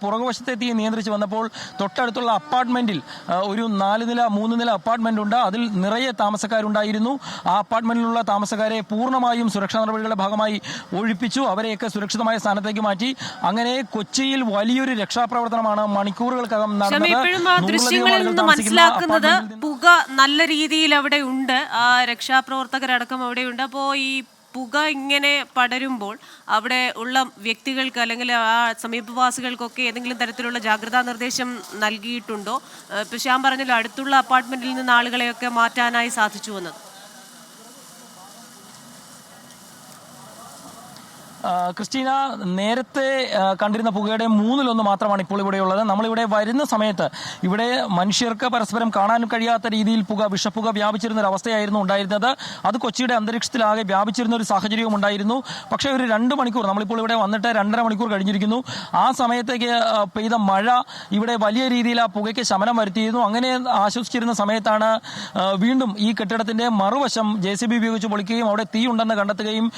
പുറകുവശത്തെ തീ നിയന്ത്രിച്ച് വന്നപ്പോൾ തൊട്ടടുത്തുള്ള അപ്പാർട്ട്മെന്റിൽ ഒരു 4 നില 3 നില അപ്പാർട്ട്മെന്റ് ഉണ്ട്. അതിൽ നിറയെ താമസക്കാരുണ്ടായിരുന്നു. ആ അപ്പാർട്ട്മെന്റിലുള്ള താമസക്കാരെ പൂർണ്ണമായും സുരക്ഷാ നടപടികളുടെ ഭാഗമായി ഒഴിപ്പിച്ചു. അവരെയൊക്കെ സുരക്ഷിതമായ സ്ഥാനത്തേക്ക് മാറ്റി. അങ്ങനെ കൊച്ചിയിൽ വലിയൊരു രക്ഷാപ്രവർത്തനമാണ് മണിക്കൂറുകൾക്കകം നടന്നത്. ദൃശ്യങ്ങളിൽ നിന്ന് മനസ്സിലാക്കുന്നത് പുക നല്ല രീതിയിൽ അവിടെ ഉണ്ട്, രക്ഷാപ്രവർത്തകരടക്കം അവിടെയുണ്ട്. അപ്പോൾ ഈ പുക ഇങ്ങനെ പടരുമ്പോൾ അവിടെ ഉള്ള വ്യക്തികൾക്ക് അല്ലെങ്കിൽ ആ സമീപവാസികൾക്കൊക്കെ ഏതെങ്കിലും തരത്തിലുള്ള ജാഗ്രതാ നിർദ്ദേശം നൽകിയിട്ടുണ്ടോ? ഇപ്പൊ ശ്യാം പറഞ്ഞല്ലോ അടുത്തുള്ള അപ്പാർട്ട്മെന്റിൽ നിന്ന് ആളുകളെയൊക്കെ മാറ്റാനായി സാധിച്ചു എന്നത്. ക്രിസ്റ്റീന, നേരത്തെ കണ്ടിരുന്ന പുകയുടെ 1/3 മാത്രമാണ് ഇപ്പോൾ ഇവിടെയുള്ളത്. നമ്മളിവിടെ വരുന്ന സമയത്ത് ഇവിടെ മനുഷ്യർക്ക് പരസ്പരം കാണാൻ കഴിയാത്ത രീതിയിൽ വിഷപ്പുക വ്യാപിച്ചിരുന്ന ഒരു അവസ്ഥയായിരുന്നു ഉണ്ടായിരുന്നത്. അത് കൊച്ചിയുടെ അന്തരീക്ഷത്തിലാകെ വ്യാപിച്ചിരുന്ന ഒരു സാഹചര്യവും ഉണ്ടായിരുന്നു. പക്ഷേ ഒരു 2 മണിക്കൂർ, നമ്മളിപ്പോൾ ഇവിടെ വന്നിട്ട് 2.5 മണിക്കൂർ കഴിഞ്ഞിരിക്കുന്നു. ആ സമയത്തേക്ക് പെയ്ത മഴ ഇവിടെ വലിയ രീതിയിൽ ആ പുകയ്ക്ക് ശമനം വരുത്തിയിരുന്നു. അങ്ങനെ ആശ്വസിച്ചിരുന്ന സമയത്താണ് വീണ്ടും ഈ കെട്ടിടത്തിന്റെ മറുവശം JCB ഉപയോഗിച്ച് പൊളിക്കുകയും അവിടെ തീ ഉണ്ടെന്ന് കണ്ടെത്തുകയും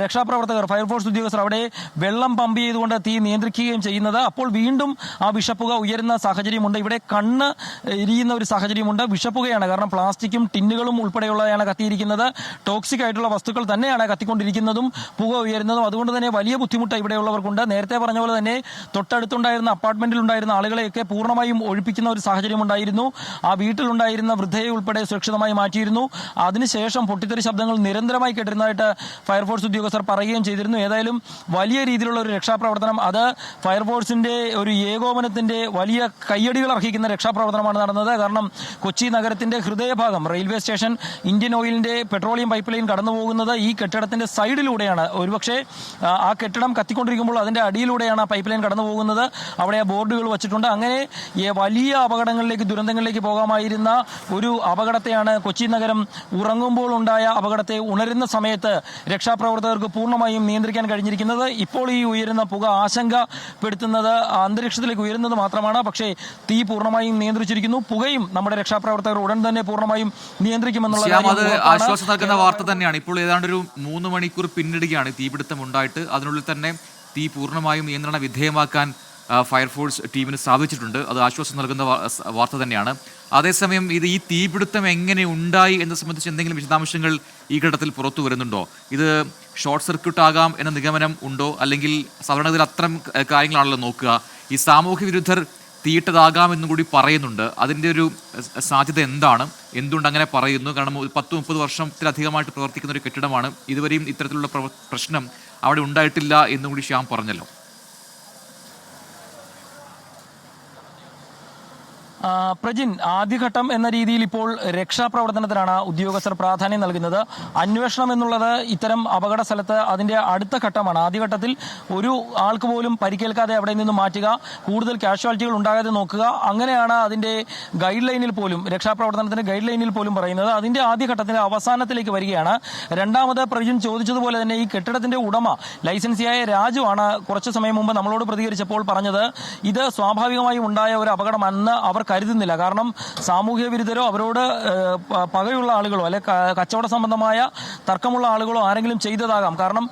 രക്ഷാപ്രവർത്തകർ, ഫയർഫോഴ്സ് ഉദ്യോഗസ്ഥർ അവിടെ വെള്ളം പമ്പ് ചെയ്തുകൊണ്ട് തീ നിയന്ത്രിക്കുകയും ചെയ്യുന്നത്. അപ്പോൾ വീണ്ടും ആ വിഷപ്പുക ഉയരുന്ന സാഹചര്യമുണ്ട്. ഇവിടെ കണ്ണ് എരിയുന്ന ഒരു സാഹചര്യമുണ്ട്. വിഷപ്പുകയാണ്, കാരണം പ്ലാസ്റ്റിക്കും ടിന്നുകളും ഉൾപ്പെടെയുള്ളതാണ് കത്തിയിരിക്കുന്നത്. ടോക്സിക് ആയിട്ടുള്ള വസ്തുക്കൾ തന്നെയാണ് കത്തിക്കൊണ്ടിരിക്കുന്നതും പുക ഉയരുന്നതും. അതുകൊണ്ട് തന്നെ വലിയ ബുദ്ധിമുട്ട് ഇവിടെയുള്ളവർക്കുണ്ട്. നേരത്തെ പറഞ്ഞ പോലെ തന്നെ തൊട്ടടുത്തുണ്ടായിരുന്ന അപ്പാർട്ട്മെന്റിലുണ്ടായിരുന്ന ആളുകളെയൊക്കെ പൂർണ്ണമായും ഒഴിപ്പിക്കുന്ന ഒരു സാഹചര്യം ഉണ്ടായിരുന്നു. ആ വീട്ടിലുണ്ടായിരുന്ന വൃദ്ധയെ ഉൾപ്പെടെ സുരക്ഷിതമായി മാറ്റിയിരുന്നു. അതിനുശേഷം പൊട്ടിത്തെറി ശബ്ദങ്ങൾ നിരന്തരമായി കേട്ടിരുന്നതായിട്ട് ഫയർഫോഴ്സ് ഉദ്യോഗസ്ഥർ പറയുകയും ചെയ്തിരുന്നു. ഏതായാലും വലിയ രീതിയിലുള്ള ഒരു രക്ഷാപ്രവർത്തനം, അത് ഫയർഫോഴ്സിന്റെ ഒരു ഏകോപനത്തിന്റെ വലിയ കയ്യടികൾ അർഹിക്കുന്ന രക്ഷാപ്രവർത്തനമാണ് നടന്നത്. കാരണം കൊച്ചി നഗരത്തിന്റെ ഹൃദയഭാഗം റെയിൽവേ സ്റ്റേഷൻ, ഇന്ത്യൻ ഓയിലിന്റെ പെട്രോളിയം പൈപ്പ് ലൈൻ കടന്നു പോകുന്നത് ഈ കെട്ടിടത്തിന്റെ സൈഡിലൂടെയാണ്. ഒരുപക്ഷെ ആ കെട്ടിടം കത്തിക്കൊണ്ടിരിക്കുമ്പോൾ അതിന്റെ അടിയിലൂടെയാണ് ആ പൈപ്പ് ലൈൻ കടന്നു പോകുന്നത്. അവിടെ ആ ബോർഡുകൾ വെച്ചിട്ടുണ്ട്. അങ്ങനെ വലിയ അപകടങ്ങളിലേക്ക്, ദുരന്തങ്ങളിലേക്ക് പോകാമായിരുന്ന ഒരു അപകടത്തെയാണ്, കൊച്ചി നഗരം ഉറങ്ങുമ്പോൾ ഉണ്ടായ അപകടത്തെ ഉണരുന്ന സമയത്ത് രക്ഷാപ്രവർത്തകർക്ക് പൂർണ്ണമായും നിയന്ത്രിക്കാൻ കഴിഞ്ഞിരിക്കുന്നത്. ഇപ്പോൾ ഈ ഉയരുന്ന പുക ആശങ്കപ്പെടുത്തുന്നത് അന്തരീക്ഷത്തിലേക്ക് ഉയരുന്നത് മാത്രമാണ്. പക്ഷേ തീ പൂർണ്ണമായും നിയന്ത്രിച്ചിരിക്കുന്നു. പുകയും നമ്മുടെ രക്ഷാപ്രവർത്തകർ ഉടൻ തന്നെ പൂർണ്ണമായും നിയന്ത്രിക്കുമെന്നുള്ള ആശ്വാസം നൽകുന്ന വാർത്ത തന്നെയാണ്. ഇപ്പോൾ ഏതാണ്ട് ഒരു 3 മണിക്കൂർ പിന്നിടുകയാണ് തീപിടുത്തം ഉണ്ടായിട്ട്. അതിനുള്ളിൽ തന്നെ തീ പൂർണ്ണമായും നിയന്ത്രണ വിധേയമാക്കാൻ ഫയർഫോഴ്സ് ടീമിന് സാധിച്ചിട്ടുണ്ട്. അത് ആശ്വാസം നൽകുന്ന വാർത്ത തന്നെയാണ്. അതേസമയം ഈ തീപിടുത്തം എങ്ങനെ ഉണ്ടായി എന്നെ സംബന്ധിച്ച് എന്തെങ്കിലും വിശദാംശങ്ങൾ ഈ ഘട്ടത്തിൽ പുറത്തു വരുന്നുണ്ടോ? ഇത് ഷോർട്ട് സർക്യൂട്ട് ആകാം എന്ന നിഗമനം ഉണ്ടോ? അല്ലെങ്കിൽ സാധാരണഗതിയിൽ അത്തരം കാര്യങ്ങളാണല്ലോ നോക്കുക. ഈ സാമൂഹ്യ വിരുദ്ധർ തീയിട്ടതാകാമെന്നും കൂടി പറയുന്നുണ്ട്. അതിൻ്റെ ഒരു സാധ്യത എന്താണ്? എന്തുകൊണ്ട് അങ്ങനെ പറയുന്നു? കാരണം 10-30 വർഷത്തിലധികമായിട്ട് പ്രവർത്തിക്കുന്ന ഒരു കെട്ടിടമാണ്. ഇതുവരെയും ഇത്തരത്തിലുള്ള പ്രശ്നം അവിടെ ഉണ്ടായിട്ടില്ല എന്നും കൂടി ശ്യാം പറഞ്ഞല്ലോ. പ്രജിൻ, ആദ്യഘട്ടം എന്ന രീതിയിൽ ഇപ്പോൾ രക്ഷാപ്രവർത്തനത്തിനാണ് ഉദ്യോഗസ്ഥർ പ്രാധാന്യം നൽകുന്നത്. അന്വേഷണം എന്നുള്ളത് ഇത്തരം അപകട സ്ഥലത്ത് അതിന്റെ അടുത്ത ഘട്ടമാണ്. ആദ്യഘട്ടത്തിൽ ഒരു ആൾക്ക് പോലും പരിക്കേൽക്കാതെ അവിടെ നിന്ന് മാറ്റുക, കൂടുതൽ കാഷ്വാലിറ്റികൾ ഉണ്ടാകാതെ നോക്കുക. അങ്ങനെയാണ് അതിന്റെ ഗൈഡ് ലൈനിൽ പോലും, രക്ഷാപ്രവർത്തനത്തിന്റെ ഗൈഡ് ലൈനിൽ പോലും പറയുന്നത്. അതിന്റെ ആദ്യഘട്ടത്തിന്റെ അവസാനത്തിലേക്ക് വരികയാണ്. രണ്ടാമത് പ്രജിൻ ചോദിച്ചതുപോലെ തന്നെ ഈ കെട്ടിടത്തിന്റെ ഉടമ ലൈസൻസിയായ രാജുവാണ് കുറച്ചു സമയം മുമ്പ് നമ്മളോട് പ്രതികരിച്ചപ്പോൾ പറഞ്ഞത് ഇത് സ്വാഭാവികമായും ഉണ്ടായ ഒരു അപകടമെന്ന് അവർ കരുതുന്നില്ല. കാരണം സാമൂഹ്യ വിരുദ്ധരോ അവരോട് പകയുള്ള ആളുകളോ അല്ലെ കച്ചവട സംബന്ധമായ തർക്കമുള്ള ആളുകളോ ആരെങ്കിലും ചെയ്തതാകാം. കാരണം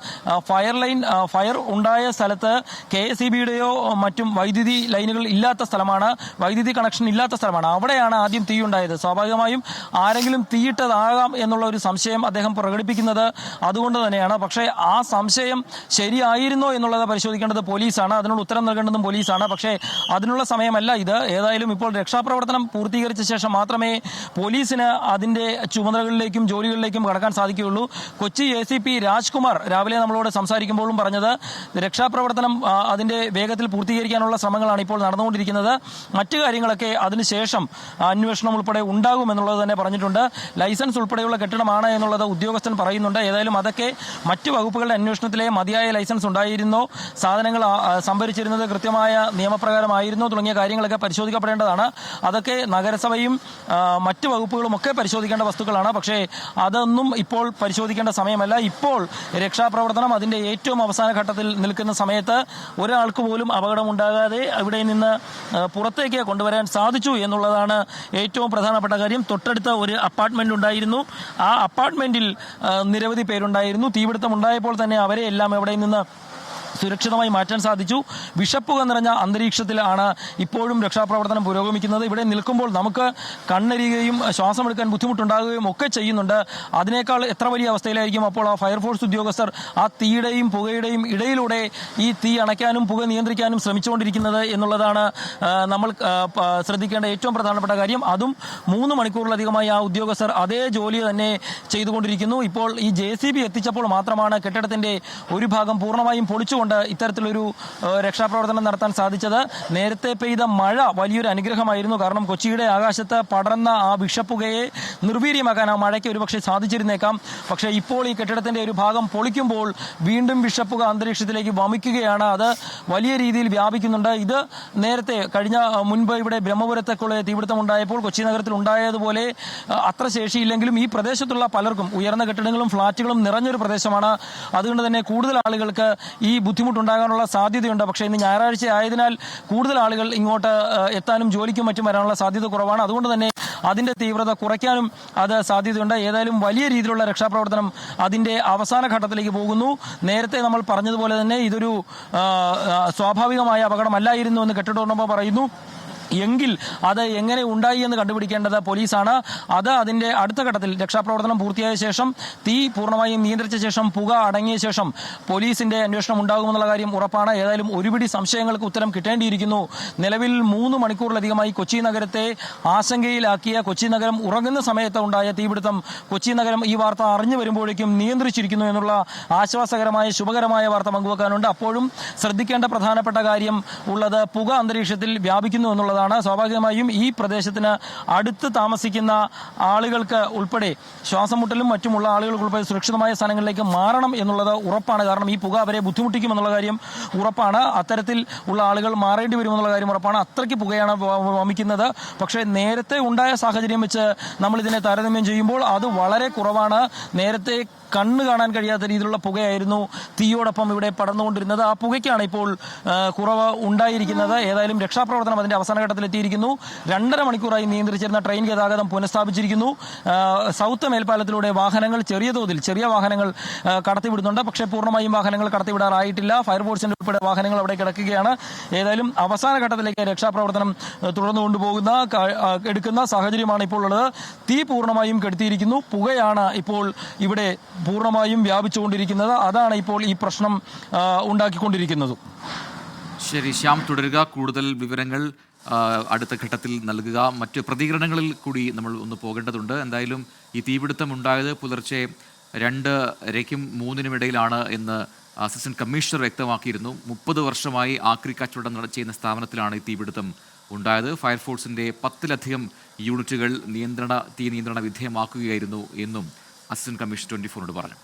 ഫയർ ഉണ്ടായ സ്ഥലത്ത് KSEBയുടെയോ മറ്റും വൈദ്യുതി ലൈനുകൾ ഇല്ലാത്ത സ്ഥലമാണ്, വൈദ്യുതി കണക്ഷൻ ഇല്ലാത്ത സ്ഥലമാണ്. അവിടെയാണ് ആദ്യം തീ ഉണ്ടായത്. സ്വാഭാവികമായും ആരെങ്കിലും തീയിട്ടതാകാം എന്നുള്ള ഒരു സംശയം അദ്ദേഹം പ്രകടിപ്പിക്കുന്നത് അതുകൊണ്ട് തന്നെയാണ്. പക്ഷേ ആ സംശയം ശരിയായിരുന്നോ എന്നുള്ളത് പരിശോധിക്കേണ്ടത് പോലീസാണ്. അതിനുള്ള ഉത്തരം നൽകേണ്ടതും പോലീസാണ്. പക്ഷേ അതിനുള്ള സമയമല്ല ഇത്. ഏതായാലും ഇപ്പോൾ രക്ഷാപ്രവർത്തനം പൂർത്തീകരിച്ച ശേഷം മാത്രമേ പോലീസിന് അതിന്റെ ചുമതലകളിലേക്കും ജോലികളിലേക്കും കടക്കാൻ സാധിക്കുകയുള്ളൂ. കൊച്ചി ACP രാജ്കുമാർ രാവിലെ നമ്മളോട് സംസാരിക്കുമ്പോഴും പറഞ്ഞത് രക്ഷാപ്രവർത്തനം അതിന്റെ വേഗത്തിൽ പൂർത്തീകരിക്കാനുള്ള ശ്രമങ്ങളാണ് ഇപ്പോൾ നടന്നുകൊണ്ടിരിക്കുന്നത്. മറ്റു കാര്യങ്ങളൊക്കെ അതിനുശേഷം അന്വേഷണം ഉൾപ്പെടെ ഉണ്ടാകുമെന്നുള്ളത് തന്നെ പറഞ്ഞിട്ടുണ്ട്. ലൈസൻസ് ഉൾപ്പെടെയുള്ള കെട്ടിടമാണ് എന്നുള്ളത് ഉദ്യോഗസ്ഥൻ പറയുന്നുണ്ട്. ഏതായാലും അതൊക്കെ മറ്റു വകുപ്പുകളുടെ അന്വേഷണത്തിലെ മതിയായ ലൈസൻസ് ഉണ്ടായിരുന്നോ, സാധനങ്ങൾ സംഭരിച്ചിരുന്നത് കൃത്യമായ നിയമപ്രകാരമായിരുന്നോ തുടങ്ങിയ കാര്യങ്ങളൊക്കെ പരിശോധിക്കപ്പെടേണ്ടതാണ്. അതൊക്കെ നഗരസഭയും മറ്റു വകുപ്പുകളും ഒക്കെ പരിശോധിക്കേണ്ട വസ്തുക്കളാണ്. പക്ഷേ അതൊന്നും ഇപ്പോൾ പരിശോധിക്കേണ്ട സമയമല്ല. ഇപ്പോൾ രക്ഷാപ്രവർത്തനം അതിന്റെ ഏറ്റവും അവസാന ഘട്ടത്തിൽ നിൽക്കുന്ന സമയത്ത് ഒരാൾക്ക് പോലും അപകടമുണ്ടാകാതെ ഇവിടെ നിന്ന് പുറത്തേക്ക് കൊണ്ടുവരാൻ സാധിച്ചു എന്നുള്ളതാണ് ഏറ്റവും പ്രധാനപ്പെട്ട കാര്യം. തൊട്ടടുത്ത ഒരു അപ്പാർട്ട്മെന്റ് ഉണ്ടായിരുന്നു. ആ അപ്പാർട്ട്മെന്റിൽ നിരവധി പേരുണ്ടായിരുന്നു. തീപിടുത്തം ഉണ്ടായപ്പോൾ തന്നെ അവരെ എല്ലാം ഇവിടെ നിന്ന് സുരക്ഷിതമായി മാറ്റാൻ സാധിച്ചു. വിഷപ്പുക നിറഞ്ഞ അന്തരീക്ഷത്തിലാണ് ഇപ്പോഴും രക്ഷാപ്രവർത്തനം പുരോഗമിക്കുന്നത്. ഇവിടെ നിൽക്കുമ്പോൾ നമുക്ക് കണ്ണെരിയുകയും ശ്വാസമെടുക്കാൻ ബുദ്ധിമുട്ടുണ്ടാകുകയും ഒക്കെ ചെയ്യുന്നുണ്ട്. അതിനേക്കാൾ എത്ര വലിയ അവസ്ഥയിലായിരിക്കും അപ്പോൾ ആ ഫയർഫോഴ്സ് ഉദ്യോഗസ്ഥർ ആ തീയുടെയും പുകയുടെയും ഇടയിലൂടെ ഈ തീ അണയ്ക്കാനും പുക നിയന്ത്രിക്കാനും ശ്രമിച്ചുകൊണ്ടിരിക്കുന്നത് എന്നുള്ളതാണ് നമ്മൾ ശ്രദ്ധിക്കേണ്ട ഏറ്റവും പ്രധാനപ്പെട്ട കാര്യം. അതും 3 മണിക്കൂറിലധികമായി ആ ഉദ്യോഗസ്ഥർ അതേ ജോലി തന്നെ ചെയ്തുകൊണ്ടിരിക്കുന്നു. ഇപ്പോൾ ഈ JCB എത്തിച്ചപ്പോൾ മാത്രമാണ് കെട്ടിടത്തിന്റെ ഒരു ഭാഗം പൂർണ്ണമായും പൊളിച്ചുകൊണ്ട് ഇത്തരത്തിലൊരു രക്ഷാപ്രവർത്തനം നടത്താൻ സാധിച്ചത്. നേരത്തെ പെയ്ത മഴ വലിയൊരു അനുഗ്രഹമായിരുന്നു. കാരണം കൊച്ചിയുടെ ആകാശത്ത് പടർന്ന ആ വിഷപ്പുകയെ നിർവീര്യമാക്കാൻ ആ മഴയ്ക്ക് ഒരുപക്ഷെ സാധിച്ചിരുന്നേക്കാം. പക്ഷേ ഇപ്പോൾ ഈ കെട്ടിടത്തിന്റെ ഒരു ഭാഗം പൊളിക്കുമ്പോൾ വീണ്ടും വിഷപ്പുക അന്തരീക്ഷത്തിലേക്ക് വമിക്കുകയാണ്. അത് വലിയ രീതിയിൽ വ്യാപിക്കുന്നുണ്ട്. ഇത് നേരത്തെ മുൻപ് ഇവിടെ ബ്രഹ്മപുരത്തേക്കുള്ള തീപിടുത്തം ഉണ്ടായപ്പോൾ കൊച്ചി നഗരത്തിൽ ഉണ്ടായതുപോലെ അത്ര ശേഷിയില്ലെങ്കിലും ഈ പ്രദേശത്തുള്ള പലർക്കും ഉയർന്ന കെട്ടിടങ്ങളും ഫ്ളാറ്റുകളും നിറഞ്ഞൊരു പ്രദേശമാണ്. അതുകൊണ്ട് തന്നെ കൂടുതൽ ആളുകൾക്ക് ഈ ബുദ്ധിമുട്ടുണ്ടാകാനുള്ള സാധ്യതയുണ്ട്. പക്ഷേ ഇന്ന് ഞായറാഴ്ച ആയതിനാൽ കൂടുതൽ ആളുകൾ ഇങ്ങോട്ട് എത്താനും ജോലിക്കും മറ്റും വരാനുള്ള സാധ്യത കുറവാണ്. അതുകൊണ്ട് തന്നെ അതിന്റെ തീവ്രത കുറയ്ക്കാനും അത് സാധ്യതയുണ്ട്. ഏതായാലും വലിയ രീതിയിലുള്ള രക്ഷാപ്രവർത്തനം അതിന്റെ അവസാന ഘട്ടത്തിലേക്ക് പോകുന്നു. നേരത്തെ നമ്മൾ പറഞ്ഞതുപോലെ തന്നെ ഇതൊരു സ്വാഭാവികമായ അപകടമല്ലായിരുന്നു എന്ന് കെട്ടിട ഉടമ പറയുന്നു. എങ്കിൽ അത് എങ്ങനെ ഉണ്ടായി എന്ന് കണ്ടുപിടിക്കേണ്ടത് പോലീസാണ്. അത് അതിന്റെ അടുത്ത ഘട്ടത്തിൽ രക്ഷാപ്രവർത്തനം പൂർത്തിയായ ശേഷം തീ പൂർണ്ണമായും നിയന്ത്രിച്ച ശേഷം പുക അടങ്ങിയ ശേഷം പോലീസിന്റെ അന്വേഷണം ഉണ്ടാകുമെന്നുള്ള കാര്യം ഉറപ്പാണ്. ഏതായാലും ഒരുപിടി സംശയങ്ങൾക്ക് ഉത്തരം കിട്ടേണ്ടിയിരിക്കുന്നു. നിലവിൽ 3 മണിക്കൂറിലധികമായി കൊച്ചി നഗരത്തെ ആശങ്കയിലാക്കിയ, കൊച്ചി നഗരം ഉറങ്ങുന്ന സമയത്ത് ഉണ്ടായ തീപിടുത്തം കൊച്ചി നഗരം ഈ വാർത്ത അറിഞ്ഞു വരുമ്പോഴേക്കും നിയന്ത്രിച്ചിരിക്കുന്നു എന്നുള്ള ആശ്വാസകരമായ ശുഭകരമായ വാർത്ത പങ്കുവെക്കാനുണ്ട്. അപ്പോഴും ശ്രദ്ധിക്കേണ്ട പ്രധാനപ്പെട്ട കാര്യം ഉള്ളത് പുക അന്തരീക്ഷത്തിൽ വ്യാപിക്കുന്നു എന്നുള്ളതാണ്. സ്വാഭാവികമായും ഈ പ്രദേശത്തിന് അടുത്ത് താമസിക്കുന്ന ആളുകൾക്ക് ഉൾപ്പെടെ ശ്വാസം മുട്ടലും മറ്റുമുള്ള ആളുകൾക്ക് ഉൾപ്പെടെ സുരക്ഷിതമായ സ്ഥലങ്ങളിലേക്ക് മാറണം എന്നുള്ളത് ഉറപ്പാണ്. കാരണം ഈ പുക അവരെ ബുദ്ധിമുട്ടിക്കുമെന്നുള്ള കാര്യം ഉറപ്പാണ്. അത്തരത്തിൽ ഉള്ള ആളുകൾ മാറേണ്ടി വരുമെന്നുള്ള കാര്യം ഉറപ്പാണ്. അത്രയ്ക്ക് പുകയാണ് വമിക്കുന്നത്. പക്ഷേ നേരത്തെ ഉണ്ടായ സാഹചര്യം വെച്ച് നമ്മൾ ഇതിനെ താരതമ്യം ചെയ്യുമ്പോൾ അത് വളരെ കുറവാണ്. നേരത്തെ കണ്ണ് കാണാൻ കഴിയാത്ത രീതിയിലുള്ള പുകയായിരുന്നു തീയോടൊപ്പം ഇവിടെ പടർന്നുകൊണ്ടിരുന്നത്. ആ പുകയ്ക്കാണ് ഇപ്പോൾ കുറവ് ഉണ്ടായിരിക്കുന്നത്. ഏതായാലും രക്ഷാപ്രവർത്തനം അതിന്റെ അവസാന ഘട്ടത്തിലെത്തിയിരിക്കുന്നു. 2.5 മണിക്കൂറായി നിയന്ത്രിച്ചിരുന്ന ട്രെയിൻ ഗതാഗതം പുനഃസ്ഥാപിച്ചിരിക്കുന്നു. സൗത്ത് മേൽപ്പാലത്തിലൂടെ വാഹനങ്ങൾ ചെറിയ വാഹനങ്ങൾ കടത്തിവിടുന്നുണ്ട്. പക്ഷേ പൂർണ്ണമായും വാഹനങ്ങൾ കടത്തിവിടാറായിട്ടില്ല. ഫയർഫോഴ്സിന്റെ ഉൾപ്പെടെ വാഹനങ്ങൾ അവിടെ കിടക്കുകയാണ്. ഏതായാലും അവസാന ഘട്ടത്തിലേക്ക് രക്ഷാപ്രവർത്തനം തുടർന്നു എടുക്കുന്ന സാഹചര്യമാണ് ഇപ്പോൾ ഉള്ളത്. തീ പൂർണ്ണമായും കെടുത്തിയിരിക്കുന്നു. പുകയാണ് ഇപ്പോൾ ഇവിടെ പൂർണ്ണമായും വ്യാപിച്ചുകൊണ്ടിരിക്കുന്നത്. അതാണ് ഇപ്പോൾ ഈ പ്രശ്നം ഉണ്ടാക്കിക്കൊണ്ടിരിക്കുന്നത്. ശരി ശ്യാം, തുടരുക. കൂടുതൽ വിവരങ്ങൾ അടുത്ത ഘട്ടത്തിൽ നൽകുക. മറ്റ് പ്രതികരണങ്ങളിൽ കൂടി നമ്മൾ ഒന്ന് പോകേണ്ടതുണ്ട്. എന്തായാലും ഈ തീപിടുത്തം ഉണ്ടായത് പുലർച്ചെ 2:30-നും 3-നും ഇടയിലാണ് എന്ന് അസിസ്റ്റന്റ് കമ്മീഷണർ വ്യക്തമാക്കിയിരുന്നു. 30 വർഷമായി ആക്രി കച്ചവടം ചെയ്യുന്ന സ്ഥാപനത്തിലാണ് ഈ തീപിടുത്തം ഉണ്ടായത്. ഫയർഫോഴ്സിന്റെ 10-ലധികം യൂണിറ്റുകൾ തീ നിയന്ത്രണ വിധേയമാക്കുകയായിരുന്നു എന്നും അസിസ്റ്റന്റ് കമ്മീഷണർ 24 പറഞ്ഞു.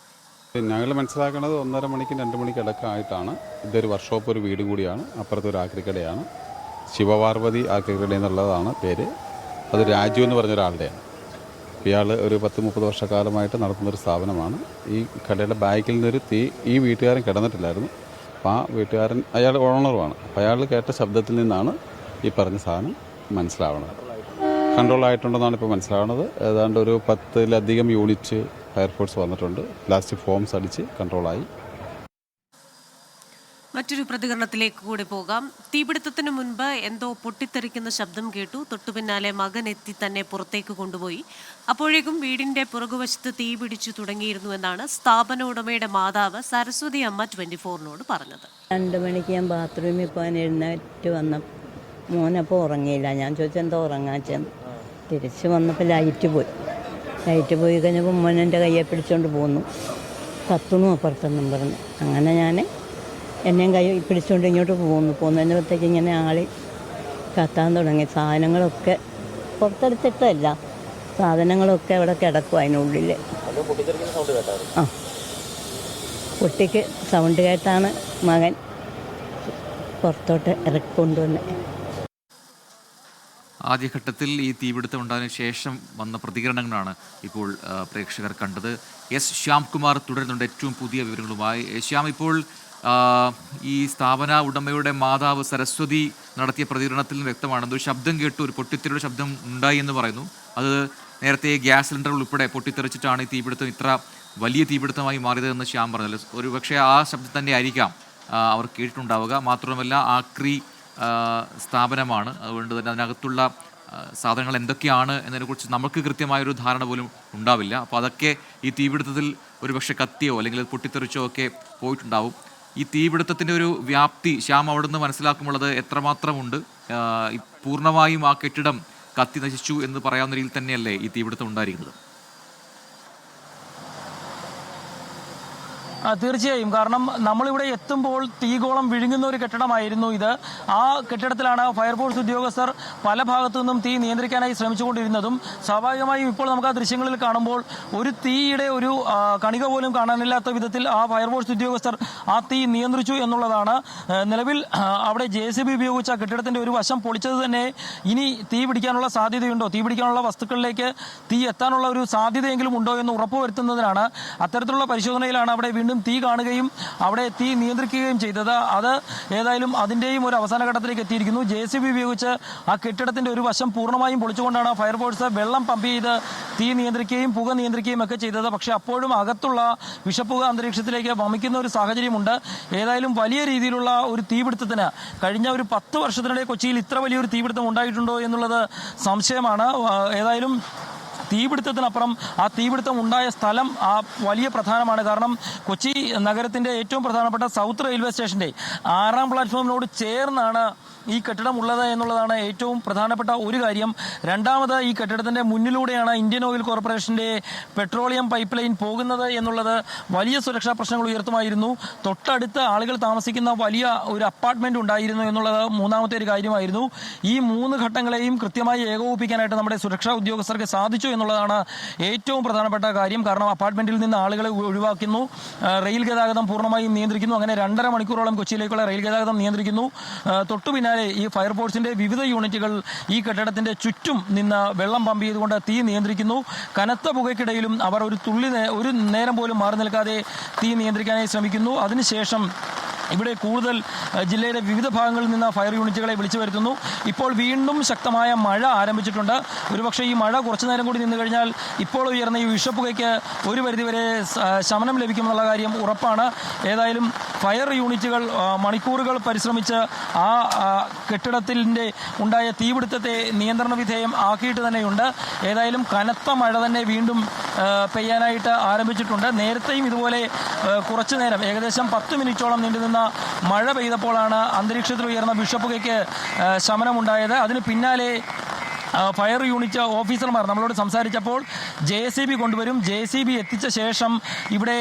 ഞങ്ങൾ മനസ്സിലാക്കുന്നത് 1.5 മണിക്കും 2 മണിക്കും ഇടക്കായിട്ടാണ്. ഇതൊരു വർക്ക്ഷോപ്പ്, ഒരു വീടും കൂടിയാണ്. അപ്പുറത്തൊരു ആക്രിക്കടയാണ്, ശിവപാർവതി ആക്രിക്കട എന്നുള്ളതാണ് പേര്. അത് രാജു എന്ന് പറഞ്ഞൊരാളുടെയാണ്. ഇയാൾ ഒരു 10-30 വർഷക്കാലമായിട്ട് നടത്തുന്നൊരു സ്ഥാപനമാണ്. ഈ കടയുടെ ബാക്കിൽ നിന്നൊരു തീ ഈ വീട്ടുകാരൻ കിടന്നിട്ടില്ലായിരുന്നു. അപ്പോൾ ആ വീട്ടുകാരൻ അയാൾ ഓണറുമാണ്. അപ്പോൾ അയാൾ കേട്ട ശബ്ദത്തിൽ നിന്നാണ് ഈ പറഞ്ഞ സാധനം മനസ്സിലാവുന്നത്. കൺട്രോൾ ആയിട്ടുണ്ടെന്നാണ് ഇപ്പോൾ മനസ്സിലാവുന്നത്. ഏതാണ്ട് ഒരു 10-ലധികം യൂണിറ്റ് ഫയർഫോഴ്സ് വന്നിട്ടുണ്ട്. പ്ലാസ്റ്റിക് ഫോംസ് അടിച്ച് കൺട്രോളായി. മറ്റൊരു പ്രതികരണത്തിലേക്ക് കൂടി പോകാം. തീപിടുത്തത്തിന് മുൻപ് എന്തോ പൊട്ടിത്തെറിക്കുന്ന ശബ്ദം കേട്ടു. തൊട്ടു പിന്നാലെ മകൻ എത്തി തന്നെ പുറത്തേക്ക് കൊണ്ടുപോയി. അപ്പോഴേക്കും വീടിന്റെ പുറകുവശത്ത് തീ പിടിച്ചു തുടങ്ങിയിരുന്നു എന്നാണ് സ്ഥാപന ഉടമയുടെ മാതാവ് സരസ്വതി അമ്മ 24-നോട് പറഞ്ഞത്. 2 മണിക്ക് ഞാൻ ബാത്റൂമിൽ പോകാൻ എഴുന്നേറ്റ് വന്ന മോനപ്പോൾ ഉറങ്ങിയില്ല. ഞാൻ ചോദിച്ചെന്തോ ഉറങ്ങാച്ചെന്ന്. തിരിച്ച് വന്നപ്പോൾ ലൈറ്റ് പോയി കഴിഞ്ഞപ്പോൾ മോനെൻ്റെ കയ്യെ പിടിച്ചുകൊണ്ട് പോന്നു. കത്തുന്നു അപ്പുറത്തെന്നും പറഞ്ഞു. അങ്ങനെ ഞാൻ എന്നെയും കൈ പിടിച്ചുകൊണ്ട് ഇങ്ങോട്ട് പോകുന്നതിനകത്തേക്ക് ഇങ്ങനെ ആളി കത്താൻ തുടങ്ങി. സാധനങ്ങളൊക്കെ പുറത്തെടുത്തിട്ടല്ല, സാധനങ്ങളൊക്കെ അവിടെ കിടക്കും അതിനുള്ളിൽ. ആ, കുട്ടിക്ക് സൗണ്ട് കേട്ടാണ് മകൻ പുറത്തോട്ട് ഇറക്കൊണ്ടുവന്നത്. ആദ്യഘട്ടത്തിൽ ഈ തീപിടുത്തം ഉണ്ടായതിനു ശേഷം വന്ന പ്രതികരണങ്ങളാണ് ഇപ്പോൾ പ്രേക്ഷകർ കണ്ടത്. എസ് ശ്യാംകുമാർ തുടരുന്നുണ്ട് ഏറ്റവും പുതിയ വിവരങ്ങളുമായി. ശ്യാം, ഇപ്പോൾ ഈ സ്ഥാപന ഉടമയുടെ മാതാവ് സരസ്വതി നടത്തിയ പ്രതികരണത്തിൽ വ്യക്തമാണ് ഒരു ശബ്ദം കേട്ടു, ഒരു പൊട്ടിത്തെറിയുടെ ശബ്ദം ഉണ്ടായി എന്ന് പറയുന്നു. അത് നേരത്തെ ഗ്യാസ് സിലിണ്ടർ ഉൾപ്പെടെ പൊട്ടിത്തെറിച്ചിട്ടാണ് ഈ തീപിടുത്തം ഇത്ര വലിയ തീപിടുത്തമായി മാറിയതെന്ന് ശ്യാം പറഞ്ഞത്. ഒരു പക്ഷേ ആ ശബ്ദം തന്നെ ആയിരിക്കാം അവർ കേട്ടിട്ടുണ്ടാവുക. മാത്രമല്ല ആക്രി സ്ഥാപനമാണ്, അതുകൊണ്ട് തന്നെ അതിനകത്തുള്ള സാധനങ്ങൾ എന്തൊക്കെയാണ് എന്നതിനെക്കുറിച്ച് നമുക്ക് കൃത്യമായൊരു ധാരണ പോലും ഉണ്ടാവില്ല. അപ്പോൾ അതൊക്കെ ഈ തീപിടുത്തത്തിൽ ഒരുപക്ഷെ കത്തിയോ അല്ലെങ്കിൽ പൊട്ടിത്തെറിച്ചോ ഒക്കെ പോയിട്ടുണ്ടാവും. ഈ തീപിടുത്തത്തിൻ്റെ ഒരു വ്യാപ്തി ശ്യാം അവിടെ നിന്ന് മനസ്സിലാക്കുമുള്ളത് എത്രമാത്രമുണ്ട്? പൂർണ്ണമായും ആ കെട്ടിടം കത്തി നശിച്ചു എന്ന് പറയാവുന്ന രീതിയിൽ തന്നെയല്ലേ ഈ തീപിടുത്തം ഉണ്ടായിരിക്കുന്നത്? തീർച്ചയായും. കാരണം നമ്മളിവിടെ എത്തുമ്പോൾ തീഗോളം വിഴുങ്ങുന്ന ഒരു കെട്ടിടമായിരുന്നു ഇത്. ആ കെട്ടിടത്തിലാണ് ഫയർഫോഴ്സ് ഉദ്യോഗസ്ഥർ പല ഭാഗത്തു നിന്നും തീ നിയന്ത്രിക്കാനായി ശ്രമിച്ചുകൊണ്ടിരുന്നതും. സ്വാഭാവികമായും ഇപ്പോൾ നമുക്ക് ആ ദൃശ്യങ്ങളിൽ കാണുമ്പോൾ ഒരു തീയുടെ ഒരു കണിക പോലും കാണാനില്ലാത്ത വിധത്തിൽ ആ ഫയർഫോഴ്സ് ഉദ്യോഗസ്ഥർ ആ തീ നിയന്ത്രിച്ചു എന്നുള്ളതാണ്. നിലവിൽ അവിടെ JCB ഉപയോഗിച്ച കെട്ടിടത്തിൻ്റെ ഒരു വശം പൊളിച്ചത് തന്നെ ഇനി തീ പിടിക്കാനുള്ള സാധ്യതയുണ്ടോ, തീ പിടിക്കാനുള്ള വസ്തുക്കളിലേക്ക് തീ എത്താനുള്ള ഒരു സാധ്യതയെങ്കിലും ഉണ്ടോ എന്ന് ഉറപ്പുവരുത്തുന്നതിനാണ്. അത്തരത്തിലുള്ള പരിശോധനയിലാണ് അവിടെ വീണ്ടും തീ കാണുകയും അവിടെ തീ നിയന്ത്രിക്കുകയും ചെയ്തത്. അത് ഏതായാലും അതിൻ്റെയും ഒരു അവസാന ഘട്ടത്തിലേക്ക് എത്തിയിരിക്കുന്നു. JCB ഉപയോഗിച്ച് ആ കെട്ടിടത്തിൻ്റെ ഒരു വശം പൂർണ്ണമായും പൊളിച്ചുകൊണ്ടാണ് ഫയർഫോഴ്സ് വെള്ളം പമ്പ് ചെയ്ത് തീ നിയന്ത്രിക്കുകയും പുക നിയന്ത്രിക്കുകയും ഒക്കെ ചെയ്തത്. പക്ഷേ അപ്പോഴും അകത്തുള്ള വിഷപ്പുക അന്തരീക്ഷത്തിലേക്ക് വമിക്കുന്ന ഒരു സാഹചര്യമുണ്ട്. ഏതായാലും വലിയ രീതിയിലുള്ള ഒരു തീപിടുത്തത്തിന് കഴിഞ്ഞ ഒരു 10 വർഷത്തിനിടെ കൊച്ചിയിൽ ഇത്ര വലിയൊരു തീപിടുത്തം ഉണ്ടായിട്ടുണ്ടോ എന്നുള്ളത് സംശയമാണ്. ഏതായാലും തീപിടുത്തത്തിനപ്പുറം ആ തീപിടുത്തം ഉണ്ടായ സ്ഥലം വലിയ പ്രധാനമാണ്. കാരണം കൊച്ചി നഗരത്തിൻ്റെ ഏറ്റവും പ്രധാനപ്പെട്ട സൗത്ത് റെയിൽവേ സ്റ്റേഷൻ്റെ 6ാം പ്ലാറ്റ്ഫോമിനോട് ചേർന്നാണ് ഈ കെട്ടിടം ഉള്ളത് എന്നുള്ളതാണ് ഏറ്റവും പ്രധാനപ്പെട്ട ഒരു കാര്യം. രണ്ടാമത് ഈ കെട്ടിടത്തിൻ്റെ മുന്നിലൂടെയാണ് ഇന്ത്യൻ ഓയിൽ കോർപ്പറേഷൻ്റെ പെട്രോളിയം പൈപ്പ് ലൈൻ പോകുന്നത് എന്നുള്ളത് വലിയ സുരക്ഷാ പ്രശ്നങ്ങൾ ഉയർത്തുമായിരുന്നു. തൊട്ടടുത്ത് ആളുകൾ താമസിക്കുന്ന വലിയ ഒരു അപ്പാർട്ട്മെൻറ്റ് ഉണ്ടായിരുന്നു എന്നുള്ളത് മൂന്നാമത്തെ ഒരു കാര്യമായിരുന്നു. ഈ 3 ഘട്ടങ്ങളെയും കൃത്യമായി ഏകോപിപ്പിക്കാനായിട്ട് നമ്മുടെ സുരക്ഷാ ഉദ്യോഗസ്ഥർക്ക് സാധിച്ചു എന്നുള്ളതാണ് ഏറ്റവും പ്രധാനപ്പെട്ട കാര്യം. കാരണം അപ്പാർട്ട്മെൻറ്റിൽ നിന്ന് ആളുകളെ ഒഴിവാക്കുന്നു, റെയിൽ ഗതാഗതം പൂർണ്ണമായും നിയന്ത്രിക്കുന്നു. അങ്ങനെ 2.5 മണിക്കൂറോളം കൊച്ചിയിലേക്കുള്ള റെയിൽ ഗതാഗതം നിയന്ത്രിക്കുന്നു. തൊട്ടു പിന്നാലെ ഈ ഫയർഫോഴ്സിന്റെ വിവിധ യൂണിറ്റുകൾ ഈ കെട്ടിടത്തിന്റെ ചുറ്റും നിന്ന് വെള്ളം പമ്പ് ചെയ്തുകൊണ്ട് തീ നിയന്ത്രിക്കുന്നു. കനത്ത പുകയ്ക്കിടയിലും അവർ ഒരു നേരം പോലും മാറി നിൽക്കാതെ തീ നിയന്ത്രിക്കാനായി ശ്രമിക്കുന്നു. അതിനുശേഷം ഇവിടെ കൂടുതൽ ജില്ലയുടെ വിവിധ ഭാഗങ്ങളിൽ നിന്ന് ഫയർ യൂണിറ്റുകളെ വിളിച്ചു വരുത്തുന്നു. ഇപ്പോൾ വീണ്ടും ശക്തമായ മഴ ആരംഭിച്ചിട്ടുണ്ട്. ഒരുപക്ഷെ ഈ മഴ കുറച്ചു നേരം കൂടി നിന്ന് കഴിഞ്ഞാൽ ഇപ്പോൾ ഉയർന്ന ഈ വിഷപ്പുകയ്ക്ക് ഒരു പരിധിവരെ ശമനം ലഭിക്കുമെന്നുള്ള കാര്യം ഉറപ്പാണ്. ഏതായാലും ഫയർ യൂണിറ്റുകൾ മണിക്കൂറുകൾ പരിശ്രമിച്ച് ആ കെട്ടിടത്തിൻ്റെ ഉണ്ടായ തീപിടുത്തത്തെ നിയന്ത്രണ വിധേയം ആക്കിയിട്ട് തന്നെയുണ്ട്. ഏതായാലും കനത്ത മഴ തന്നെ വീണ്ടും പെയ്യാനായിട്ട് ആരംഭിച്ചിട്ടുണ്ട്. നേരത്തെയും ഇതുപോലെ കുറച്ചു നേരം ഏകദേശം 10 മിനിറ്റോളം നീണ്ടുനിന്ന മഴ പെയ്തപ്പോഴാണ് അന്തരീക്ഷത്തിൽ ഉയർന്ന വിഷപ്പുകയ്ക്ക് ശമനമുണ്ടായത്. അതിന് പിന്നാലെ ഫയർ യൂണിറ്റ് ഓഫീസർമാർ നമ്മളോട് സംസാരിച്ചപ്പോൾ JCB കൊണ്ടുവരും, JCB എത്തിച്ച ശേഷം ഇവിടെ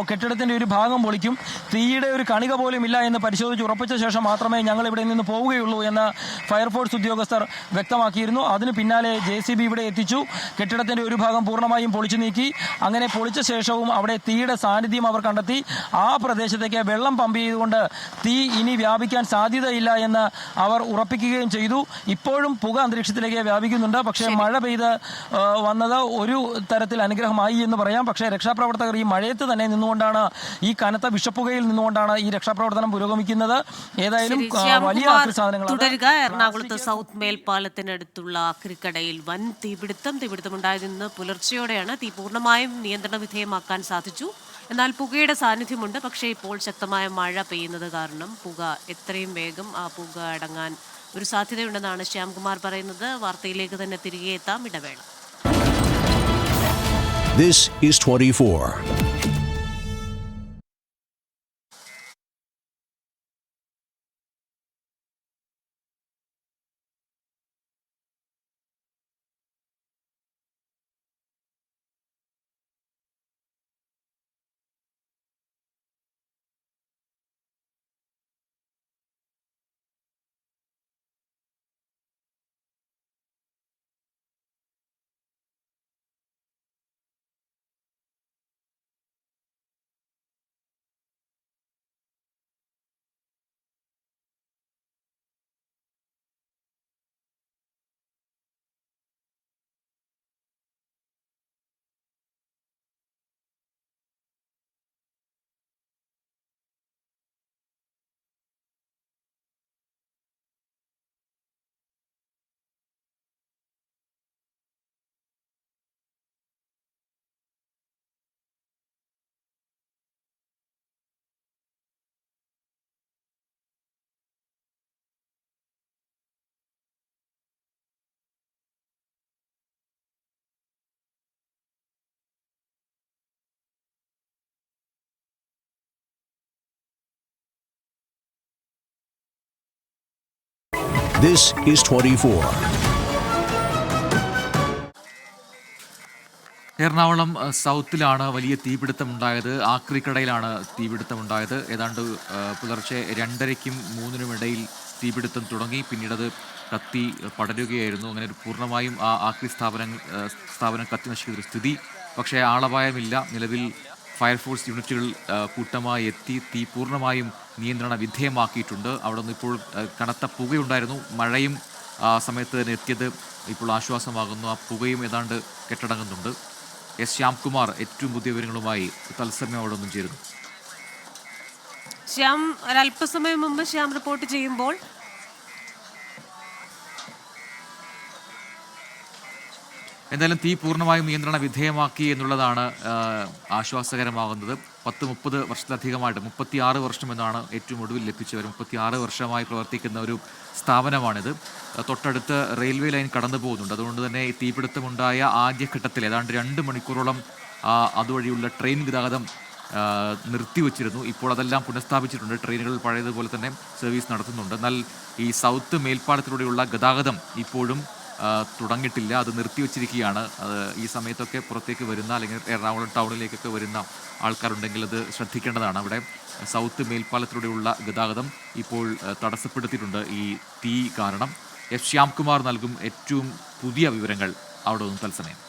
കെട്ടിടത്തിൻ്റെ ഒരു ഭാഗം പൊളിക്കും, തീയുടെ ഒരു കണിക പോലും ഇല്ല എന്ന് പരിശോധിച്ച് ഉറപ്പിച്ച ശേഷം മാത്രമേ ഞങ്ങൾ ഇവിടെ നിന്ന് പോവുകയുള്ളൂ എന്ന് ഫയർഫോഴ്സ് ഉദ്യോഗസ്ഥർ വ്യക്തമാക്കിയിരുന്നു. അതിന് പിന്നാലെ JCB ഇവിടെ എത്തിച്ചു, കെട്ടിടത്തിൻ്റെ ഒരു ഭാഗം പൂർണ്ണമായും പൊളിച്ചു നീക്കി. അങ്ങനെ പൊളിച്ച ശേഷവും അവിടെ തീയുടെ സാന്നിധ്യം അവർ കണ്ടെത്തി. ആ പ്രദേശത്തേക്ക് വെള്ളം പമ്പ് ചെയ്തുകൊണ്ട് തീ ഇനി വ്യാപിക്കാൻ സാധ്യതയില്ല എന്ന് അവർ ഉറപ്പിക്കുകയും ചെയ്തു. ഇപ്പോഴും പുക അന്തരീക്ഷത്തിലേക്ക് വ്യാപിക്കുന്നുണ്ട്. പക്ഷേ മഴ പെയ്ത് വന്നത് ഒരു തരത്തിൽ അനുഗ്രഹമായി എന്ന് പറയാം. പക്ഷേ രക്ഷാപ്രവർത്തകർ ഈ മഴയത്ത് തന്നെ നിന്നുകൊണ്ടാണ്, ഈ കനത്ത വിഷപ്പുകയിൽ നിന്നുകൊണ്ടാണ് ഈ രക്ഷാപ്രവർത്തനം പുരോഗമിക്കുന്നത്. ഏതായാലും വലിയ സാധനങ്ങൾ തുടരുക. എറണാകുളത്ത് സൗത്ത് മേൽപ്പാലത്തിനടുത്തുള്ള ആക്രിക്കടയിൽ വൻ തീപിടുത്തമുണ്ടായത് ഇന്ന് പുലർച്ചെയോടെയാണ്. തീ പൂർണ്ണമായും നിയന്ത്രണ വിധേയമാക്കാൻ സാധിച്ചു. എന്നാൽ പുകയുടെ സാന്നിധ്യമുണ്ട്. പക്ഷേ ഇപ്പോൾ ശക്തമായ മഴ പെയ്യുന്നത് കാരണം പുക എത്രയും വേഗം ആ പുക അടങ്ങാൻ ഒരു സാധ്യതയുണ്ടെന്നാണ് ശ്യാംകുമാർ പറയുന്നത്. വാർത്തയിലേക്ക് തന്നെ തിരികെ എത്താം, ഇടവേള. This is 24. This is 24. Ernakulam സൗത്തിലാണ് വലിയ തീപിടുത്തമുണ്ടായത്. ആക്രിക്കടയിലാണ് തീപിടുത്തമുണ്ടായത്. ഏതാണ്ട് പുലർച്ചെ 2:30-നും 3-നും ഇടയിൽ തീപിടുത്തം തുടങ്ങി. പിന്നീടത് കത്തി പടരുകയായിരുന്നു. അങ്ങനെ പൂർണ്ണമായും ആ ആക്രി സ്ഥാപനം കത്തി നശിക്കുന്ന സ്ഥിതി. പക്ഷേ ആളപായമില്ല. നിലവിൽ ഫയർഫോഴ്സ് യൂണിറ്റുകൾ കൂട്ടമായി എത്തി തീ പൂർണ്ണമായും നിയന്ത്രണ വിധേയമാക്കിയിട്ടുണ്ട്. അവിടെ നിന്ന് ഇപ്പോൾ കനത്ത പുകയുണ്ടായിരുന്നു. മഴയും ആ സമയത്ത് തന്നെ എത്തിയത് ഇപ്പോൾ ആശ്വാസമാകുന്നു. ആ പുകയും ഏതാണ്ട് കെട്ടടങ്ങുന്നുണ്ട്. എസ് ശ്യാംകുമാർ ഏറ്റവും പുതിയ വിവരങ്ങളുമായി തത്സമയം അവിടെ നിന്നും ചേരുന്നു. ശ്യാം, ഒരല്പസമയം മുമ്പ് ശ്യാം റിപ്പോർട്ട് ചെയ്യുമ്പോൾ എന്തായാലും തീ പൂർണ്ണമായും നിയന്ത്രണ വിധേയമാക്കി എന്നുള്ളതാണ് ആശ്വാസകരമാകുന്നത്. 30 വർഷത്തിലധികമായിട്ട് 36 വർഷം എന്നാണ് ഏറ്റവും ഒടുവിൽ ലഭിച്ചവർ. 36 വർഷമായി പ്രവർത്തിക്കുന്ന ഒരു സ്ഥാപനമാണിത്. തൊട്ടടുത്ത് റെയിൽവേ ലൈൻ കടന്നു പോകുന്നുണ്ട്. അതുകൊണ്ട് തന്നെ ഈ തീപിടുത്തമുണ്ടായ ആദ്യഘട്ടത്തിൽ ഏതാണ്ട് 2 മണിക്കൂറോളം അതുവഴിയുള്ള ട്രെയിൻ ഗതാഗതം നിർത്തിവച്ചിരുന്നു. ഇപ്പോൾ അതെല്ലാം പുനഃസ്ഥാപിച്ചിട്ടുണ്ട്. ട്രെയിനുകൾ പഴയതുപോലെ തന്നെ സർവീസ് നടത്തുന്നുണ്ട്. എന്നാൽ ഈ സൗത്ത് മേൽപ്പാലത്തിലൂടെയുള്ള ഗതാഗതം ഇപ്പോഴും തുടങ്ങിയിട്ടില്ല. അത് നിർത്തിവച്ചിരിക്കുകയാണ്. ഈ സമയത്തൊക്കെ പുറത്തേക്ക് വരുന്ന അല്ലെങ്കിൽ എറണാകുളം ടൗണിലേക്കൊക്കെ വരുന്ന ആൾക്കാരുണ്ടെങ്കിൽ അത് ശ്രദ്ധിക്കേണ്ടതാണ്. അവിടെ സൗത്ത് മേൽപ്പാലത്തിലൂടെയുള്ള ഗതാഗതം ഇപ്പോൾ തടസ്സപ്പെടുത്തിയിട്ടുണ്ട് ഈ തീ കാരണം. എസ് ശ്യാംകുമാർ നൽകും ഏറ്റവും പുതിയ വിവരങ്ങൾ അവിടെ നിന്നും തത്സമയം.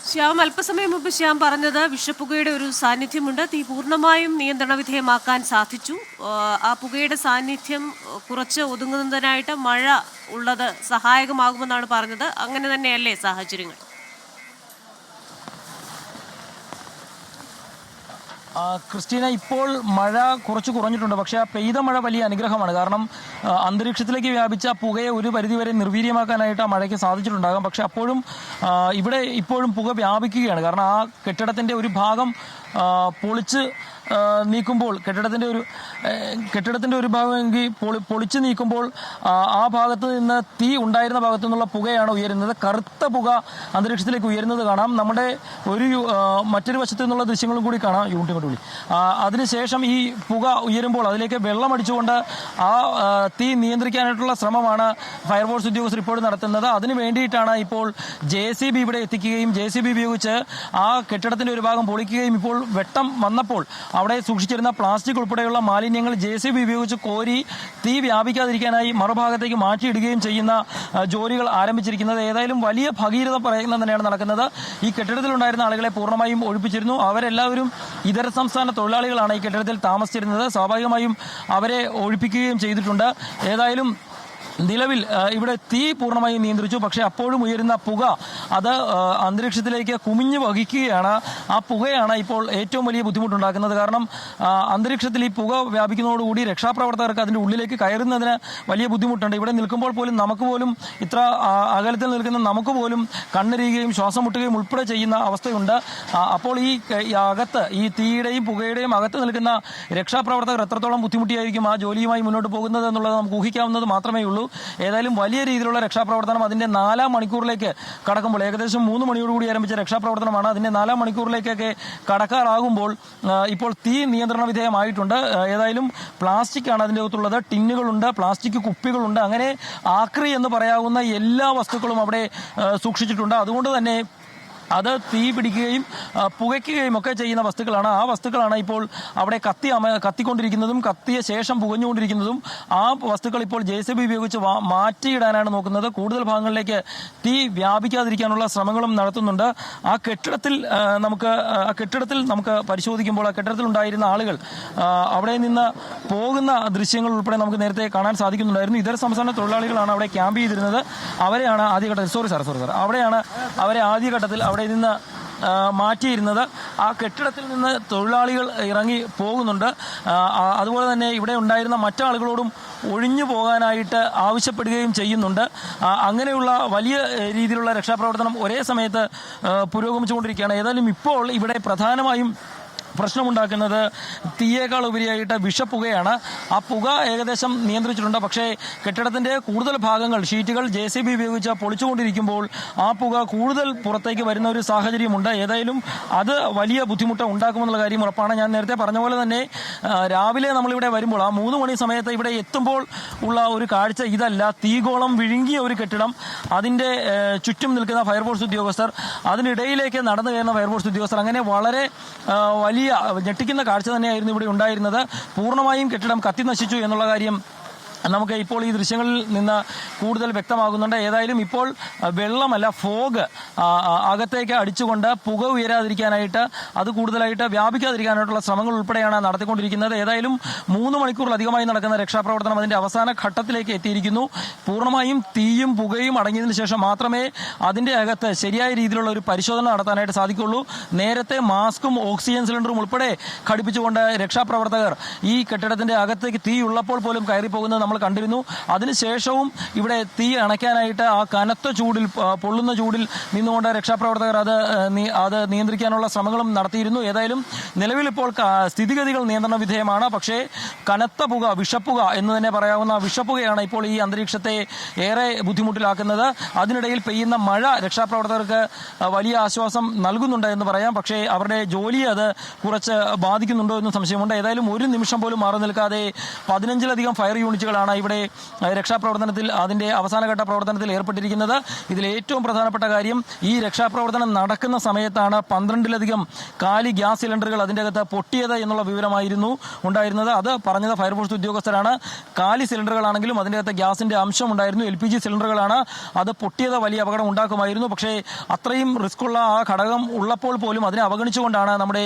ശ്യാം, അല്പസമയം മുമ്പ് ശ്യാം പറഞ്ഞത് വിഷപ്പുകയുടെ ഒരു സാന്നിധ്യമുണ്ട്. തീ പൂർണ്ണമായും നിയന്ത്രണ വിധേയമാക്കാൻ സാധിച്ചു. ആ പുകയുടെ സാന്നിധ്യം കുറച്ച് ഒതുങ്ങുന്നതിനായിട്ട് മഴ ഉള്ളത് സഹായകമാകുമെന്നാണ് പറഞ്ഞത്. അങ്ങനെ തന്നെയല്ലേ സാഹചര്യങ്ങൾ? ക്രിസ്റ്റീന, ഇപ്പോൾ മഴ കുറച്ച് കുറഞ്ഞിട്ടുണ്ട്. പക്ഷേ ആ പെയ്ത മഴ വലിയ അനുഗ്രഹമാണ്. കാരണം അന്തരീക്ഷത്തിലേക്ക് വ്യാപിച്ച പുകയെ ഒരു പരിധിവരെ നിർവീര്യമാക്കാനായിട്ട് ആ മഴയ്ക്ക് സാധിച്ചിട്ടുണ്ടാകാം. പക്ഷെ അപ്പോഴും ഇവിടെ ഇപ്പോഴും പുക വ്യാപിക്കുകയാണ്. കാരണം ആ കെട്ടിടത്തിൻ്റെ ഒരു ഭാഗം പൊളിച്ച് നീക്കുമ്പോൾ കെട്ടിടത്തിൻ്റെ ഒരു ഭാഗം പൊളിച്ച് നീക്കുമ്പോൾ ആ ഭാഗത്ത് നിന്ന് തീ ഉണ്ടായിരുന്ന ഭാഗത്തു നിന്നുള്ള പുകയാണ് ഉയരുന്നത്. കറുത്ത പുക അന്തരീക്ഷത്തിലേക്ക് ഉയരുന്നത് കാണാം. നമ്മുടെ മറ്റൊരു വശത്തു നിന്നുള്ള ദൃശ്യങ്ങളും കൂടി കാണാം. യൂണിറ്റ് കൊണ്ട് വിളി. അതിനുശേഷം ഈ പുക ഉയരുമ്പോൾ അതിലേക്ക് വെള്ളമടിച്ചുകൊണ്ട് ആ തീ നിയന്ത്രിക്കാനായിട്ടുള്ള ശ്രമമാണ് ഫയർഫോഴ്സ് ഉദ്യോഗസ്ഥർ ഇപ്പോൾ നടത്തുന്നത്. അതിനു വേണ്ടിയിട്ടാണ് ഇപ്പോൾ JCB ഇവിടെ എത്തിക്കുകയും JCB ഉപയോഗിച്ച് ആ കെട്ടിടത്തിൻ്റെ ഒരു ഭാഗം പൊളിക്കുകയും ഇപ്പോൾ വെട്ടം വന്നപ്പോൾ അവിടെ സൂക്ഷിച്ചിരുന്ന പ്ലാസ്റ്റിക് ഉൾപ്പെടെയുള്ള മാലിന്യങ്ങൾ JCB ഉപയോഗിച്ച് കോരി തീ വ്യാപിക്കാതിരിക്കാനായി മറുഭാഗത്തേക്ക് മാറ്റിയിടുകയും ചെയ്യുന്ന ജോലികൾ ആരംഭിച്ചിരിക്കുന്നത്. ഏതായാലും വലിയ ഭഗീരഥ പ്രയത്നം തന്നെയാണ് നടക്കുന്നത്. ഈ കെട്ടിടത്തിലുണ്ടായിരുന്ന ആളുകളെ പൂർണ്ണമായും ഒഴിപ്പിച്ചിരുന്നു. അവരെല്ലാവരും ഇതര സംസ്ഥാന തൊഴിലാളികളാണ് ഈ കെട്ടിടത്തിൽ താമസിച്ചിരുന്നത്. സ്വാഭാവികമായും അവരെ ഒഴിപ്പിക്കുകയും ചെയ്തിട്ടുണ്ട്. ഏതായാലും നിലവിൽ ഇവിടെ തീ പൂർണ്ണമായും നിയന്ത്രിച്ചു. പക്ഷേ അപ്പോഴും ഉയരുന്ന പുക അത് അന്തരീക്ഷത്തിലേക്ക് കുമിഞ്ഞു വഹിക്കുകയാണ്. ആ പുകയാണ് ഇപ്പോൾ ഏറ്റവും വലിയ ബുദ്ധിമുട്ടുണ്ടാക്കുന്നത്. കാരണം അന്തരീക്ഷത്തിൽ ഈ പുക വ്യാപിക്കുന്നതോടുകൂടി രക്ഷാപ്രവർത്തകർക്ക് അതിൻ്റെ ഉള്ളിലേക്ക് കയറുന്നതിന് വലിയ ബുദ്ധിമുട്ടുണ്ട്. ഇവിടെ നിൽക്കുമ്പോൾ പോലും നമുക്ക് പോലും ഇത്ര അകലത്തിൽ നിൽക്കുന്ന നമുക്ക് പോലും കണ്ണെരിയുകയും ശ്വാസം മുട്ടുകയും ഉൾപ്പെടെ ചെയ്യുന്ന അവസ്ഥയുണ്ട്. അപ്പോൾ ഈ അകത്ത് ഈ തീയുടെയും പുകയുടെയും അകത്ത് നിൽക്കുന്ന രക്ഷാപ്രവർത്തകർ എത്രത്തോളം ബുദ്ധിമുട്ടിയായിരിക്കും ആ ജോലിയുമായി മുന്നോട്ട് പോകുന്നത് എന്നുള്ളത് നമുക്ക് ഊഹിക്കാവുന്നത് മാത്രമേ ഉള്ളൂ. ഏതായാലും വലിയ രീതിയിലുള്ള രക്ഷാപ്രവർത്തനം അതിന്റെ 4-ാം മണിക്കൂറിലേക്ക് കടക്കുമ്പോൾ, ഏകദേശം 3 മണിയോടുകൂടി ആരംഭിച്ച രക്ഷാപ്രവർത്തനമാണ് അതിന്റെ 4-ാം മണിക്കൂറിലേക്കൊക്കെ കടക്കാറാകുമ്പോൾ ഇപ്പോൾ തീ നിയന്ത്രണ വിധേയമായിട്ടുണ്ട്. ഏതായാലും പ്ലാസ്റ്റിക് ആണ് അതിൻ്റെ അകത്തുള്ളത്. ടിന്നുകളുണ്ട്, പ്ലാസ്റ്റിക് കുപ്പികളുണ്ട്. അങ്ങനെ ആക്രി എന്ന് പറയാവുന്ന എല്ലാ വസ്തുക്കളും അവിടെ സൂക്ഷിച്ചിട്ടുണ്ട്. അതുകൊണ്ട് തന്നെ അത് തീ പിടിക്കുകയും പുകയ്ക്കുകയും ഒക്കെ ചെയ്യുന്ന വസ്തുക്കളാണ്. ആ വസ്തുക്കളാണ് ഇപ്പോൾ അവിടെ കത്തിക്കൊണ്ടിരിക്കുന്നതും കത്തിയ ശേഷം പുകഞ്ഞുകൊണ്ടിരിക്കുന്നതും. ആ വസ്തുക്കൾ ഇപ്പോൾ JCB ഉപയോഗിച്ച് മാറ്റിയിടാനാണ് നോക്കുന്നത്. കൂടുതൽ ഭാഗങ്ങളിലേക്ക് തീ വ്യാപിക്കാതിരിക്കാനുള്ള ശ്രമങ്ങളും നടത്തുന്നുണ്ട്. ആ കെട്ടിടത്തിൽ നമുക്ക് പരിശോധിക്കുമ്പോൾ ആ കെട്ടിടത്തിൽ ഉണ്ടായിരുന്ന ആളുകൾ അവിടെ നിന്ന് പോകുന്ന ദൃശ്യങ്ങൾ ഉൾപ്പെടെ നമുക്ക് നേരത്തെ കാണാൻ സാധിക്കുന്നുണ്ടായിരുന്നു. ഇതര സംസ്ഥാന തൊഴിലാളികളാണ് അവിടെ ക്യാമ്പ് ചെയ്തിരുന്നത്. അവരെയാണ് അവരെ ആദ്യഘട്ടത്തിൽ അവിടെ നിന്ന് മാറ്റിയിരുന്നത്. ആ കെട്ടിടത്തിൽ നിന്ന് തൊഴിലാളികൾ ഇറങ്ങി പോകുന്നുണ്ട്. അതുപോലെ തന്നെ ഇവിടെ ഉണ്ടായിരുന്ന മറ്റാളുകളോടും ഒഴിഞ്ഞു പോകാനായിട്ട് ആവശ്യപ്പെടുകയും ചെയ്യുന്നുണ്ട്. അങ്ങനെയുള്ള വലിയ രീതിയിലുള്ള രക്ഷാപ്രവർത്തനം ഒരേ സമയത്ത് പുരോഗമിച്ചുകൊണ്ടിരിക്കുകയാണ്. ഏതായാലും ഇപ്പോൾ ഇവിടെ പ്രധാനമായും പ്രശ്നമുണ്ടാക്കുന്നത് തീയേക്കാൾ ഉപരിയായിട്ട് വിഷപ്പുകയാണ്. ആ പുക ഏകദേശം നിയന്ത്രിച്ചിട്ടുണ്ട്. പക്ഷേ കെട്ടിടത്തിന്റെ കൂടുതൽ ഭാഗങ്ങൾ ഷീറ്റുകൾ JCB ഉപയോഗിച്ച് പൊളിച്ചുകൊണ്ടിരിക്കുമ്പോൾ ആ പുക കൂടുതൽ പുറത്തേക്ക് വരുന്ന ഒരു സാഹചര്യമുണ്ട്. ഏതായാലും അത് വലിയ ബുദ്ധിമുട്ട് ഉണ്ടാക്കുമെന്നുള്ള കാര്യം ഉറപ്പാണ്. ഞാൻ നേരത്തെ പറഞ്ഞ പോലെ തന്നെ രാവിലെ നമ്മളിവിടെ വരുമ്പോൾ ആ 3 മണി സമയത്ത് ഇവിടെ എത്തുമ്പോൾ ഉള്ള ഒരു കാഴ്ച ഇതല്ല. തീഗോളം വിഴുങ്ങിയ ഒരു കെട്ടിടം, അതിന്റെ ചുറ്റും നിൽക്കുന്ന ഫയർഫോഴ്സ് ഉദ്യോഗസ്ഥർ, അതിനിടയിലേക്ക് നടന്നു കയറുന്ന ഫയർഫോഴ്സ് ഉദ്യോഗസ്ഥർ, അങ്ങനെ വളരെ വലിയ ഞെട്ടിക്കുന്ന കാഴ്ച തന്നെയായിരുന്നു ഇവിടെ ഉണ്ടായിരുന്നത്. പൂർണ്ണമായും കെട്ടിടം കത്തി നശിച്ചു എന്നുള്ള കാര്യം നമുക്ക് ഇപ്പോൾ ഈ ദൃശ്യങ്ങളിൽ നിന്ന് കൂടുതൽ വ്യക്തമാകുന്നുണ്ട്. ഏതായാലും ഇപ്പോൾ വെള്ളമല്ല, ഫോഗ് അകത്തേക്ക് അടിച്ചുകൊണ്ട് പുക ഉയരാതിരിക്കാനായിട്ട്, അത് കൂടുതലായിട്ട് വ്യാപിക്കാതിരിക്കാനായിട്ടുള്ള ശ്രമങ്ങൾ ഉൾപ്പെടെയാണ് നടത്തിക്കൊണ്ടിരിക്കുന്നത്. ഏതായാലും 3 മണിക്കൂറിലധികമായി നടക്കുന്ന രക്ഷാപ്രവർത്തനം അതിന്റെ അവസാന ഘട്ടത്തിലേക്ക് എത്തിയിരിക്കുന്നു. പൂർണ്ണമായും തീയും പുകയും അടങ്ങിയതിനു ശേഷം മാത്രമേ അതിന്റെ അകത്ത് ശരിയായ രീതിയിലുള്ള ഒരു പരിശോധന നടത്താനായിട്ട് സാധിക്കുള്ളൂ. നേരത്തെ മാസ്കും ഓക്സിജൻ സിലിണ്ടറും ഉൾപ്പെടെ ഘടിപ്പിച്ചുകൊണ്ട് രക്ഷാപ്രവർത്തകർ ഈ കെട്ടിടത്തിന്റെ അകത്തേക്ക് തീ ഉള്ളപ്പോൾ പോലും കയറിപ്പോകുന്നത് നമ്മൾ കണ്ടിരുന്നു. അതിനുശേഷവും ഇവിടെ തീ അണയ്ക്കാനായിട്ട് ആ കനത്ത ചൂടിൽ, പൊള്ളുന്ന ചൂടിൽ നിന്നുകൊണ്ട് രക്ഷാപ്രവർത്തകർ അത് നിയന്ത്രിക്കാനുള്ള ശ്രമങ്ങളും നടത്തിയിരുന്നു. ഏതായാലും നിലവിൽ ഇപ്പോൾ സ്ഥിതിഗതികൾ നിയന്ത്രണ വിധേയമാണ്. പക്ഷേ കനത്ത പുക, വിഷപ്പുക എന്ന് തന്നെ പറയാവുന്ന വിഷപ്പുകയാണ് ഇപ്പോൾ ഈ അന്തരീക്ഷത്തെ ഏറെ ബുദ്ധിമുട്ടിലാക്കുന്നത്. അതിനിടയിൽ പെയ്യുന്ന മഴ രക്ഷാപ്രവർത്തകർക്ക് വലിയ ആശ്വാസം നൽകുന്നുണ്ട് എന്ന് പറയാം. പക്ഷേ അവരുടെ ജോലിയെ അത് കുറച്ച് ബാധിക്കുന്നുണ്ടോ എന്നും സംശയമുണ്ട്. ഏതായാലും ഒരു നിമിഷം പോലും മാറി നിൽക്കാതെ 15ലധികം ഫയർ യൂണിറ്റുകളാണ് ഇവിടെ രക്ഷാപ്രവർത്തനത്തിൽ, അതിന്റെ അവസാനഘട്ട പ്രവർത്തനത്തിൽ ഏർപ്പെട്ടിരിക്കുന്നത്. ഇതിൽ ഏറ്റവും പ്രധാനപ്പെട്ട കാര്യം, ഈ രക്ഷാപ്രവർത്തനം നടക്കുന്ന സമയത്താണ് 12ലധികം കാലി ഗ്യാസ് സിലിണ്ടറുകൾ അതിന്റെ അകത്ത് പൊട്ടിയത് എന്നുള്ള വിവരമായിരുന്നു ഉണ്ടായിരുന്നത്. അത് പറഞ്ഞത് ഫയർഫോഴ്സ് ഉദ്യോഗസ്ഥരാണ്. കാലി സിലിണ്ടറുകളാണെങ്കിലും അതിന്റെ അകത്ത് ഗ്യാസിന്റെ അംശം ഉണ്ടായിരുന്നു. LPG സിലിണ്ടറുകളാണ്. അത് പൊട്ടിയത് വലിയ അപകടം ഉണ്ടാക്കുമായിരുന്നു. പക്ഷേ അത്രയും റിസ്ക്കുള്ള ആ ഘടകം ഉള്ളപ്പോൾ പോലും അതിനെ അവഗണിച്ചുകൊണ്ടാണ് നമ്മുടെ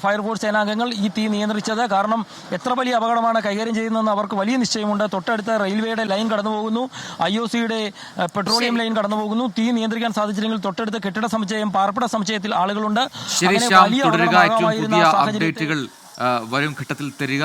ഫയർഫോഴ്സ് സേനാംഗങ്ങൾ ഈ തീ നിയന്ത്രിച്ചത്. കാരണം എത്ര വലിയ അപകടമാണ് കൈകാര്യം ചെയ്യുന്നതെന്ന് അവർക്ക് വലിയ നിശ്ചയമുണ്ട്. തൊട്ടടുത്ത റെയിൽവേയുടെ ലൈൻ കടന്നു പോകുന്നു, IOCയുടെ പെട്രോളിയം ലൈൻ കടന്നു പോകുന്നു. തീ നിയന്ത്രിക്കാൻ സാധിച്ചില്ലെങ്കിൽ തൊട്ടടുത്ത കെട്ടിട സമുച്ചയം, പാർപ്പിട സമുച്ചയത്തിൽ ആളുകളുണ്ട്. ശരി ശ്യാം, തുടരുക. ഏറ്റവും പുതിയ അപ്ഡേറ്റുകൾ വരും ഘട്ടത്തിൽ തരിക.